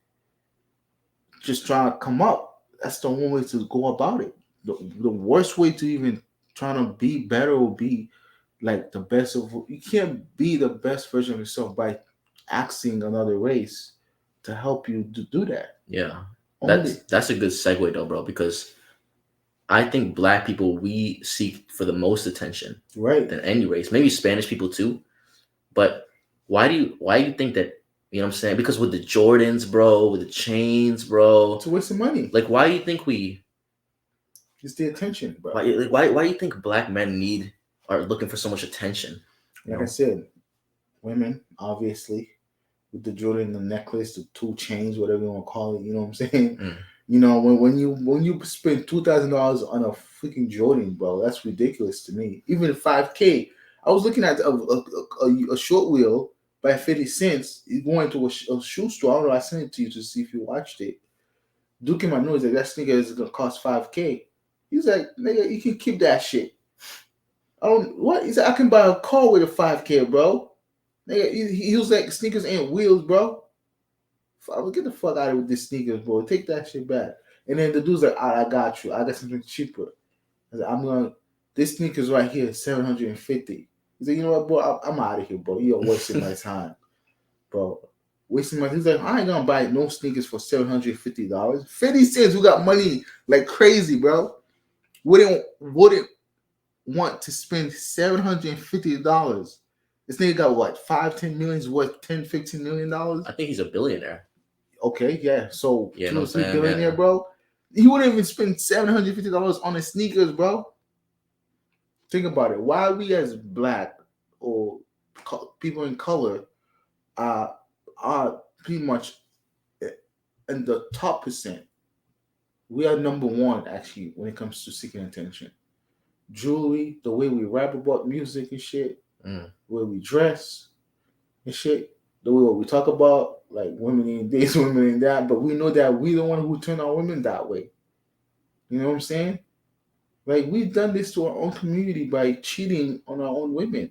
come up. That's the one way to go about it. The worst way to even trying to be better will be like the best of. You can't be the best version of yourself by asking another race to help you do that. Yeah, that's a good segue though, bro, because I think Black people, we seek for the most attention, right, than any race. Maybe Spanish people too, but why do you think that? You know what I'm saying? Because with the Jordans, bro, with the chains, bro, it's a waste of money. Like, why do you think it's the attention, bro? Why do you think Black men are looking for so much attention? Like I said, women obviously with the Jordan, the necklace, the 2 chains, whatever you want to call it. You know what I'm saying? You know, when you spend $2,000 on a freaking Jordan, bro, that's ridiculous to me. Even 5K. I was looking at a short wheel by 50 cents. You going to a shoe store. I don't know. I sent it to you to see if you watched it. Duke in my nose like that sneaker is gonna cost 5K. He's like, nigga, you can keep that shit. What? He said, I can buy a car with a 5K, bro. Nigga, he was like, sneakers ain't wheels, bro. Get the fuck out of with this sneakers, bro. Take that shit back. And then the dude's like, I got you. I got something cheaper. I said, this sneakers right here, $750. He's like, you know what, bro, I'm out of here, bro. You're wasting my time, bro. Wasting my. He's like, I ain't gonna buy no sneakers for $750. 50 cents. We got money like crazy, bro. Wouldn't want to spend $750. This nigga got what, 5-10 millions worth 10-15 million dollars? I think he's a billionaire. Okay, yeah. So Yeah, two know or what I'm three saying? billionaire, Yeah. bro. He wouldn't even spend $750 on his sneakers, bro. Think about it. Why we as black or people in color are pretty much in the top percent. We are number one actually when it comes to seeking attention. Jewelry, the way we rap about music and shit, the way we dress and shit, the way what we talk about, like women in this, women in that, but we know that we the one who turn our women that way. You know what I'm saying? Like we've done this to our own community by cheating on our own women,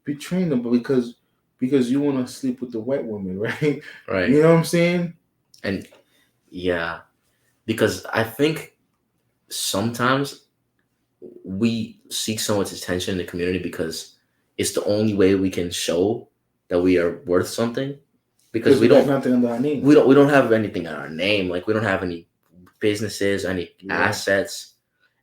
betraying them, but because you want to sleep with the white woman, right? Right. You know what I'm saying? And yeah, because I think sometimes we seek so much attention in the community because it's the only way we can show that we are worth something. Because we got nothing under our name. We don't have anything on our name. Like we don't have any businesses, any assets,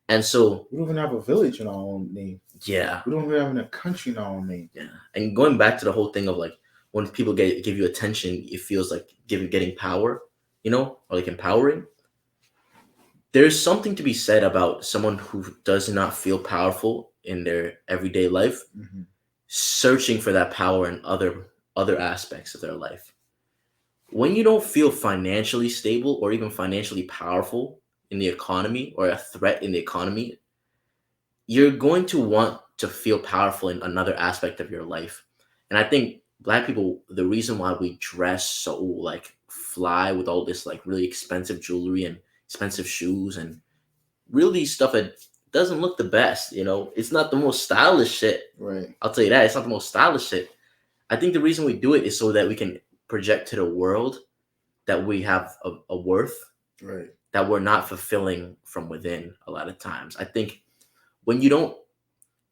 and so we don't even have a village in our own name. Yeah, we don't even have a country in our own name. Yeah, and going back to the whole thing of like when people give you attention, it feels like getting power, or like empowering. There's something to be said about someone who does not feel powerful in their everyday life, searching for that power in other aspects of their life. When you don't feel financially stable or even financially powerful in the economy or a threat in the economy, you're going to want to feel powerful in another aspect of your life. And I think Black people, the reason why we dress so like fly with all this like really expensive jewelry and expensive shoes and really stuff that doesn't look the best, it's not the most stylish shit. Right. I'll tell you that. It's not the most stylish shit. I think the reason we do it is so that we can project to the world that we have a worth, right, that we're not fulfilling from within a lot of times. I think when you don't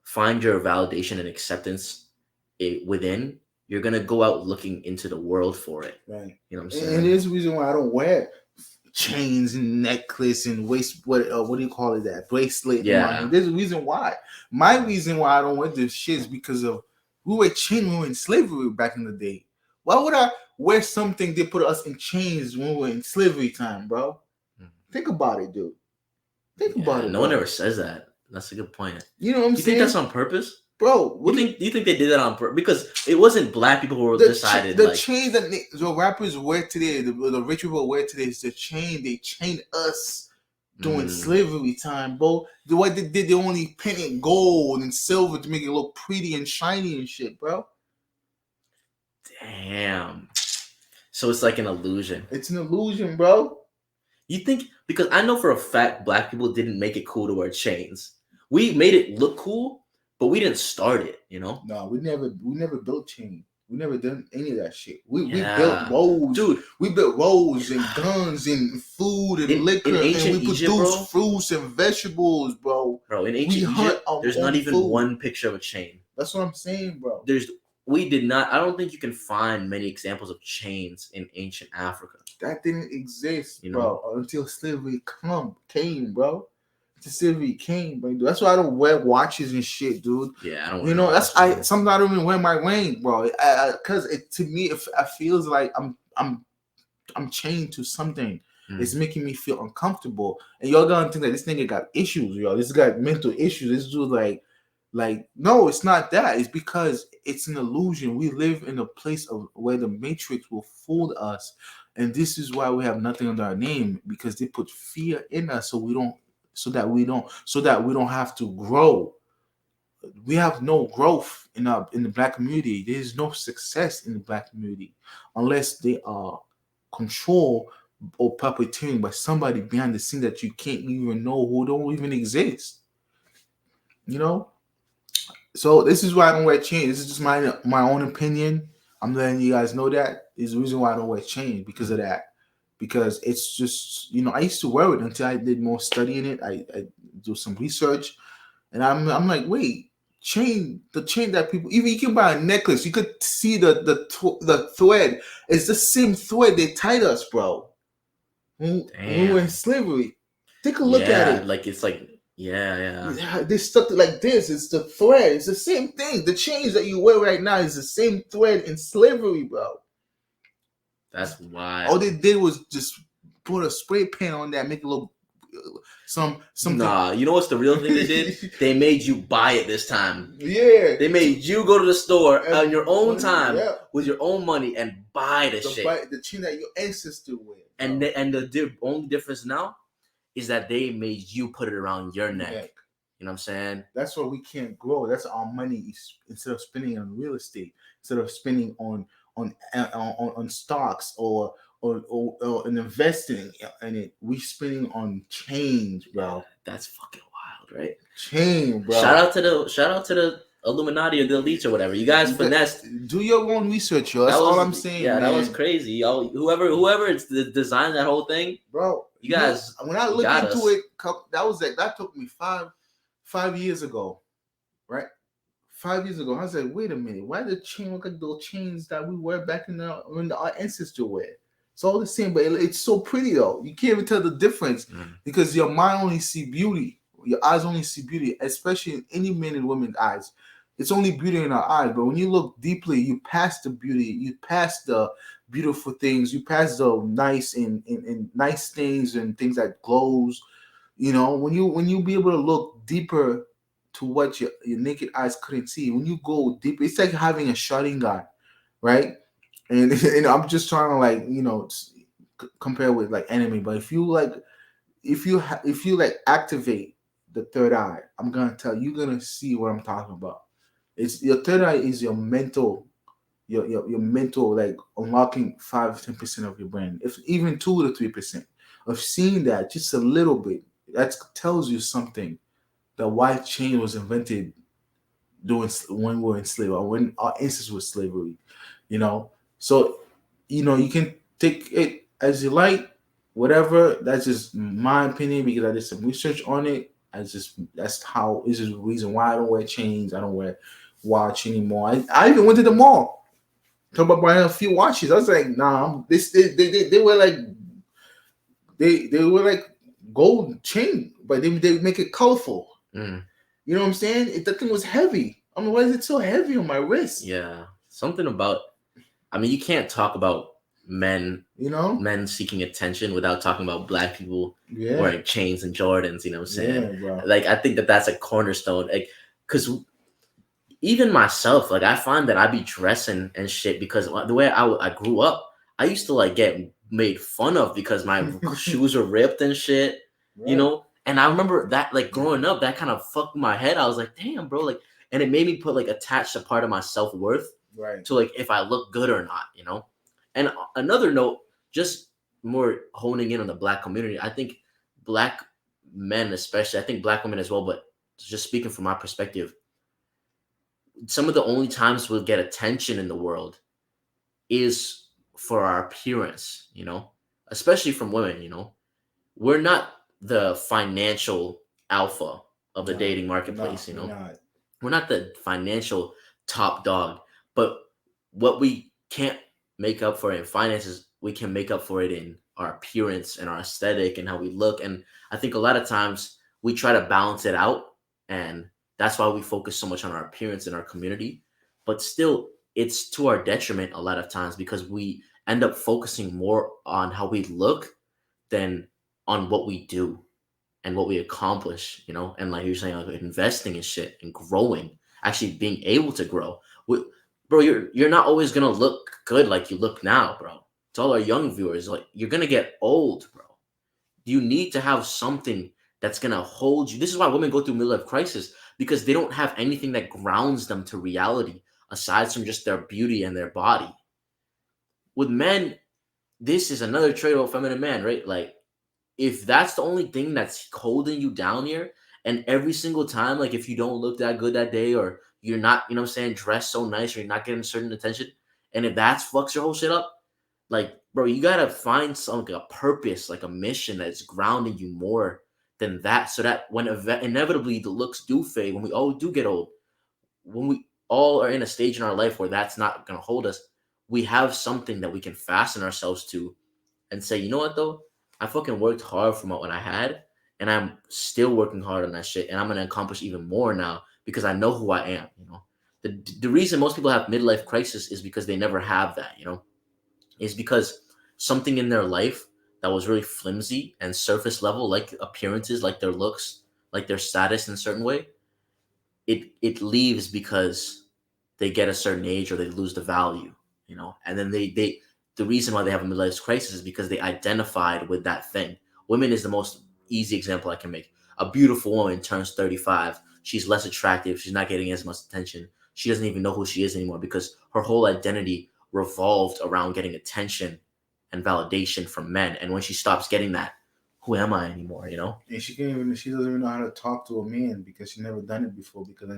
find your validation and acceptance within, you're going to go out looking into the world for it. Right. You know what I'm saying? And there's a reason why I don't wear chains and necklace and waist, what do you call it, that bracelet? Yeah. There's a reason why. My reason why I don't wear this shit is because of we were chained when we were in slavery back in the day. Why would I wear something they put us in chains when we were in slavery time, bro? Think about it, dude. Think about it. No one ever says that. That's a good point. You know what I'm saying? You think that's on purpose? Bro, do you think they did that on purpose? Because it wasn't Black people who decided. The chain that the rappers wear today, the rich people wear today, is the chain they chained us during slavery time, bro. The way they did, they only painted gold and silver to make it look pretty and shiny and shit, bro. Damn. So it's like an illusion. It's an illusion, bro. You think, because I know for a fact Black people didn't make it cool to wear chains. We made it look cool, but we didn't start it, No, we never built chain. We never done any of that shit. We built roads, dude. We built roads and guns and food and liquor, and we produced fruits and vegetables, bro. Bro, in ancient Egypt, there's not even one picture of a chain. That's what I'm saying, bro. We did not. I don't think you can find many examples of chains in ancient Africa. That didn't exist, bro, until slavery came, bro. Slavery came, bro. That's why I don't wear watches and shit, dude. Yeah, I don't. Sometimes I don't even wear my ring, bro. Because to me, it feels like I'm chained to something. It's making me feel uncomfortable, and y'all gonna think that this nigga got issues, y'all. This guy got mental issues. This dude like no, it's not that. It's because it's an illusion. We live in a place of where the Matrix will fool us, and this is why we have nothing under our name, because they put fear in us, so that we don't have to grow. We have no growth in the Black community. There is no success in the Black community unless they are controlled or puppeteering by somebody behind the scene that you can't even know, who don't even exist. So this is why I don't wear chains. This is just my own opinion. I'm letting you guys know that is the reason why I don't wear chains, because of that. Because it's just, I used to wear it until I did more study in it. I do some research, and I'm like, wait, the chain that people, even you can buy a necklace, you could see the thread. It's the same thread they tied us, bro. When we were in Damn. slavery. Take a look at Yeah, it. like it's like yeah. Yeah, they stuck it like this. It's the thread. It's the same thing. The chains that you wear right now is the same thread in slavery, bro. That's All wild. they did was just put a spray paint on that, make a little something. Nah, you know what's the real thing they did? They made you buy it this time. Yeah, They made you go to the store on and your own time yeah, with your own money and buy the shit. the chain that your ancestors wear. And the only difference now is that they made you put it around your neck. Neck. You know what I'm saying? That's why we can't grow. That's our money. Instead of spending on real estate, instead of spending on stocks or investing in it, we spending on change, bro. Yeah, that's fucking wild, right? Change, bro. Shout out to the Illuminati or the elites or whatever. You guys finessed. Do your own research, yo. That's all I'm saying. Yeah, man. that was crazy. Y'all, whoever it's designed that whole thing, bro. You guys, when I looked into it, that took me 5 years ago, right? 5 years ago, I was like, wait a minute, why the chain look like those chains that we wear back when our ancestors wear? It's all the same, but it's so pretty though. You can't even tell the difference because your mind only see beauty. Your eyes only see beauty, especially in any men and women's eyes. It's only beauty in our eyes, but when you look deeply, you pass the beauty, you pass the beautiful things, you pass the nice and nice things and things that glows. You know, when you be able to look deeper to what your naked eyes couldn't see, when you go deeper, it's like having a shotgun, right? And I'm just trying to compare with like enemy, but if you activate the third eye, I'm gonna tell you, you're gonna see what I'm talking about. It's your third eye is your mental, your mental, like unlocking 5-10% of your brain, if even 2 to 3% of seeing that just a little bit. That tells you something. The white chain was invented when we were in slavery, or when our ancestors were slavery. You know, so you can take it as you like, whatever. That's just my opinion because I did some research on it. This is the reason why I don't wear chains. I don't wear watch anymore. I even went to the mall. Talk about buying a few watches. I was like, nah. They were like they were like gold chain, but they make it colorful. You know what I'm saying? That thing was heavy. I mean, why is it so heavy on my wrist? Yeah, something about. I mean, you can't talk about men, men seeking attention without talking about black people wearing chains and Jordans. You know what I'm saying? Yeah, like, I think that's a cornerstone. Like, because even myself, like, I find that I be dressing and shit because the way I grew up, I used to like get made fun of because my shoes were ripped and shit. Right. You know. And I remember that, like, growing up, that kind of fucked my head. I was like, damn, bro, like, and it made me put, like, attach a part of my self-worth to, like, if I look good or not, you know? And another note, just more honing in on the black community, I think black men especially, I think black women as well, but just speaking from my perspective, some of the only times we'll get attention in the world is for our appearance, you know? Especially from women, you know? We're not the financial alpha of the dating marketplace, you know? We're not the financial top dog, but what we can't make up for in finances, we can make up for it in our appearance and our aesthetic and how we look. And I think a lot of times we try to balance it out, and that's why we focus so much on our appearance in our community. But still, it's to our detriment a lot of times because we end up focusing more on how we look than on what we do and what we accomplish, you know, and like you're saying, like investing in shit and growing, actually being able to grow. Bro, you're not always gonna look good like you look now, bro. To all our young viewers, like, you're gonna get old, bro. You need to have something that's gonna hold you. This is why women go through midlife crisis, because they don't have anything that grounds them to reality aside from just their beauty and their body. With men, this is another trait of a feminine man, right? Like, if that's the only thing that's holding you down here, and every single time, like, if you don't look that good that day, or you're not, you know what I'm saying, dressed so nice, or you're not getting certain attention, and if that fucks your whole shit up, like, bro, you gotta find something, like a purpose, like a mission that's grounding you more than that, so that when inevitably the looks do fade, when we all do get old, when we all are in a stage in our life where that's not going to hold us, we have something that we can fasten ourselves to and say, you know what though, I fucking worked hard for what I had, and I'm still working hard on that shit, and I'm going to accomplish even more now because I know who I am. The reason most people have midlife crisis is because they never have that. Is because something in their life that was really flimsy and surface level, like appearances, like their looks, like their status in a certain way, it leaves because they get a certain age or they lose the value, and then they the reason why they have a midlife crisis is because they identified with that thing. Women is the most easy example I can make. A beautiful woman turns 35, she's less attractive, she's not getting as much attention, she doesn't even know who she is anymore because her whole identity revolved around getting attention and validation from men. And when she stops getting that, who am I anymore? And she doesn't even know how to talk to a man because she never done it before. Because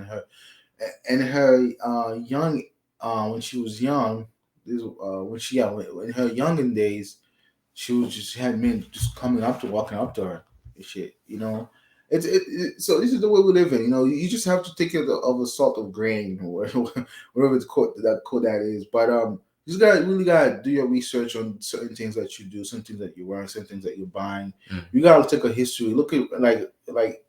in her young, when she was young, in her younger days, she had men just walking up to her and shit. So this is the way we live in. You just have to take it of a salt of grain or whatever that is. But you just really gotta do your research on certain things that you do, some things that you're wearing, certain things that you're buying. You gotta take a history. Look at like.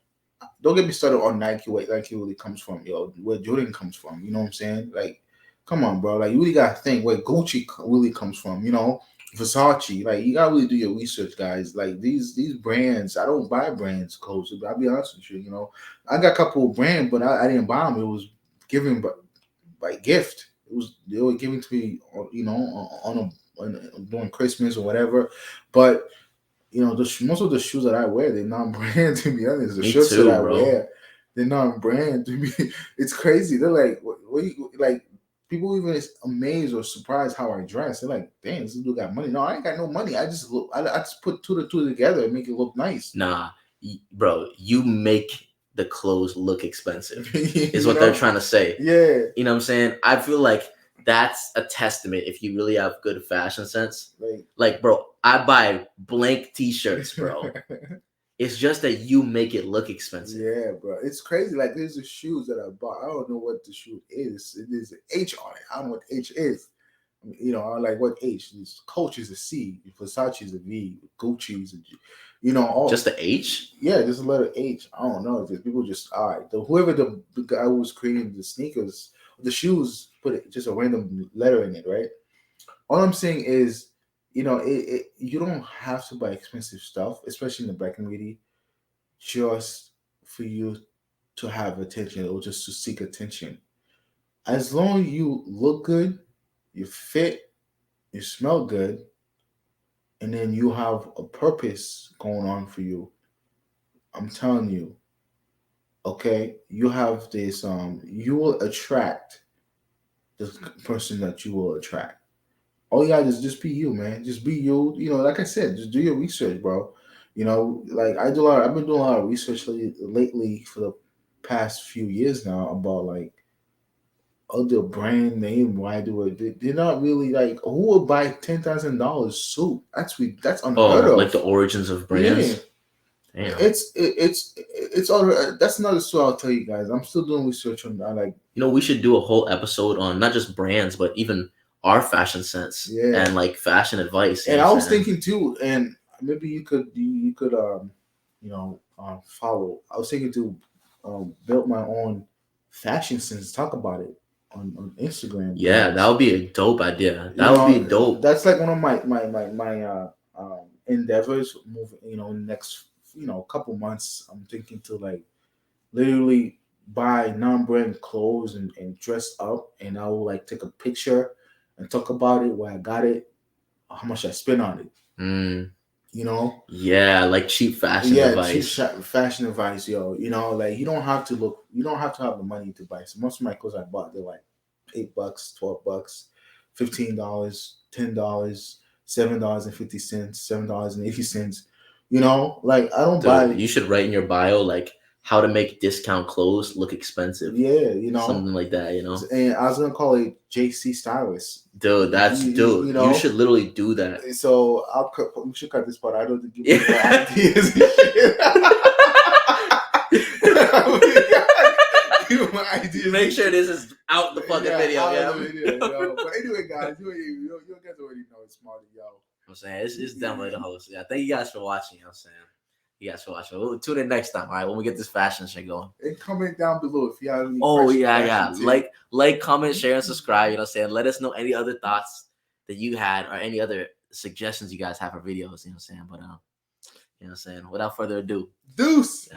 Don't get me started on Nike. Where Nike really comes from, where Jordan comes from. You know what I'm saying? Like, come on, bro. Like, you really gotta think where Gucci really comes from. Versace. Like, you gotta really do your research, guys. Like these brands, I don't buy brands clothes. I'll be honest with you. I got a couple of brands, but I didn't buy them. It was given by gift. They were giving to me, during Christmas or whatever. But most of the shoes that I wear, they're non-brand. To be honest, the shirts that I wear, they're non-brand. To me, it's crazy. They're like, what you like? People even is amazed or surprised how I dress. They're like, "Damn, this dude got money." No, I ain't got no money. I just put two to two together and make it look nice. Nah, bro, you make the clothes look expensive. Is what they're trying to say. Yeah, you know what I'm saying. I feel like that's a testament if you really have good fashion sense. Like, bro, I buy blank t-shirts, bro. It's just that you make it look expensive. Yeah, bro. It's crazy. Like, there's the shoes that I bought. I don't know what the shoe is. It is an H on it. I don't know what H is. I like what H. Coach is a C. Versace is a V. Gucci is a G. Just the H? Yeah, just a letter H. I don't know. People just, all right. Whoever the guy who was creating the sneakers, the shoes, put just a random letter in it, right? All I'm saying is, you don't have to buy expensive stuff, especially in the black community, just for you to have attention or just to seek attention. As long as you look good, you fit, you smell good, and then you have a purpose going on for you, I'm telling you, okay, you have this, you will attract the person that you will attract. All you gotta just be you, man. Just be you. Like I said, just do your research, bro. Like I've been doing a lot of research lately for the past few years now about like other brand name. Why do it? They're not really like who would buy $10,000 suit? That's unheard of. Like the origins of brands. Yeah. Damn. It's all. That's another story I'll tell you guys. I'm still doing research on that. Like, we should do a whole episode on not just brands, but even our fashion sense and like fashion advice. And I was thinking too, and maybe you could follow. I was thinking to build my own fashion sense. Talk about it on Instagram. Yeah, that would be a dope idea. That would be dope. That's like one of my endeavors. Moving, in the next couple months, I'm thinking to like literally buy non-brand clothes and dress up, and I will like take a picture and talk about it, where I got it, how much I spent on it. Yeah, like cheap fashion advice. Cheap fashion advice, yo. Like you don't have to have the money to buy. So most of my clothes I bought, they're like $8, $12, $15, $10, $7.50, $7.80. Like I don't buy. You should write in your bio like how to make discount clothes look expensive. Yeah, something like that. And I was gonna call it JC Stylist. Dude, you should literally do that. So we should cut this part. I don't give you my ideas. Make sure this is out the fucking video. Out the video, yo. But anyway, guys, you guys already know it's Smarty, yo. I'm saying it's definitely the host. Yeah, thank you guys for watching. I'm saying you guys for watching. We'll tune in next time. All right, when we get this fashion shit going. And comment down below if you have any. Like, comment, share, and subscribe. You know what I'm saying? Let us know any other thoughts that you had or any other suggestions you guys have for videos. You know what I'm saying? But you know what I'm saying? Without further ado, deuce.